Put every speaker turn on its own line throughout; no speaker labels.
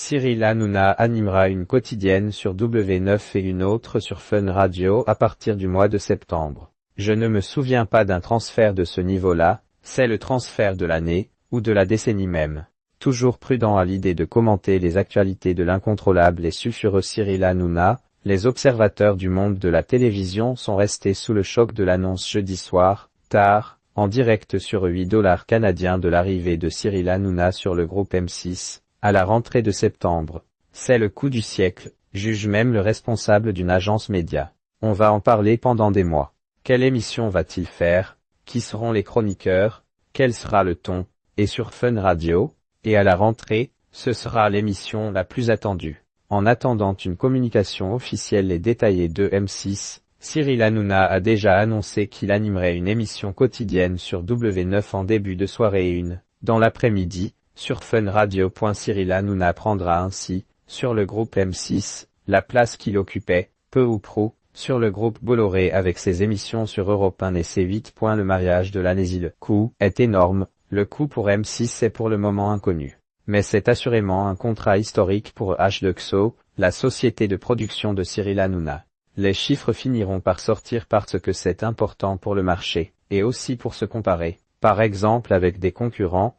Cyril Hanouna animera une quotidienne sur W9 et une autre sur Fun Radio à partir du mois de septembre. Je ne me souviens pas d'un transfert de ce niveau-là, c'est le transfert de l'année, ou de la décennie même. Toujours prudent à l'idée de commenter les actualités de l'incontrôlable et sulfureux Cyril Hanouna, les observateurs du monde de la télévision sont restés sous le choc de l'annonce jeudi soir, tard, en direct sur $8 canadiens de l'arrivée de Cyril Hanouna sur le groupe M6, à la rentrée de septembre. C'est le coup du siècle, juge même le responsable d'une agence média. On va en parler pendant des mois. Quelle émission va-t-il faire? Qui seront les chroniqueurs? Quel sera le ton? Et sur Fun Radio? Et à la rentrée, ce sera l'émission la plus attendue. En attendant une communication officielle et détaillée de M6, Cyril Hanouna a déjà annoncé qu'il animerait une émission quotidienne sur W9 en début de soirée et dans l'après-midi, sur Fun Radio. Cyril Hanouna prendra ainsi, sur le groupe M6, la place qu'il occupait, peu ou prou, sur le groupe Bolloré avec ses émissions sur Europe 1 et C8. Le mariage de l'année. Le coût est énorme, le coût pour M6 est pour le moment inconnu. Mais c'est assurément un contrat historique pour H2XO, la société de production de Cyril Hanouna. Les chiffres finiront par sortir parce que c'est important pour le marché, et aussi pour se comparer, par exemple avec des concurrents,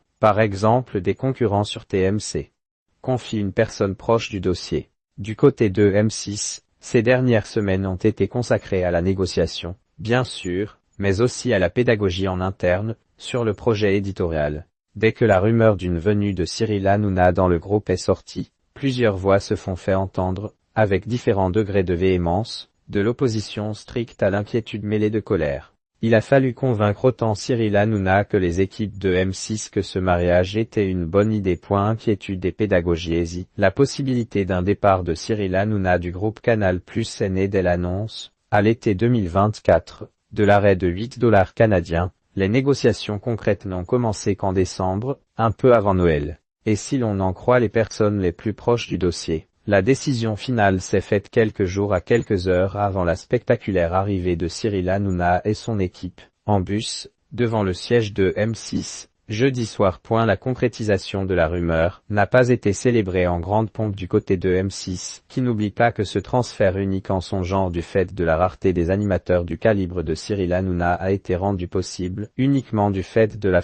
sur TMC. Confie une personne proche du dossier. Du côté de M6, ces dernières semaines ont été consacrées à la négociation, bien sûr, mais aussi à la pédagogie en interne, sur le projet éditorial. Dès que la rumeur d'une venue de Cyril Hanouna dans le groupe est sortie, plusieurs voix se font fait entendre, avec différents degrés de véhémence, de l'opposition stricte à l'inquiétude mêlée de colère. Il a fallu convaincre autant Cyril Hanouna que les équipes de M6 que ce mariage était une bonne idée. Inquiétude et pédagogie. La possibilité d'un départ de Cyril Hanouna du groupe Canal+ est née dès l'annonce, à l'été 2024, de l'arrêt de $8 canadiens. Les négociations concrètes n'ont commencé qu'en décembre, un peu avant Noël. Et si l'on en croit les personnes les plus proches du dossier, la décision finale s'est faite quelques jours à quelques heures avant la spectaculaire arrivée de Cyril Hanouna et son équipe, en bus, devant le siège de M6, jeudi soir. La concrétisation de la rumeur n'a pas été célébrée en grande pompe du côté de M6, qui n'oublie pas que ce transfert unique en son genre du fait de la rareté des animateurs du calibre de Cyril Hanouna a été rendu possible uniquement du fait de la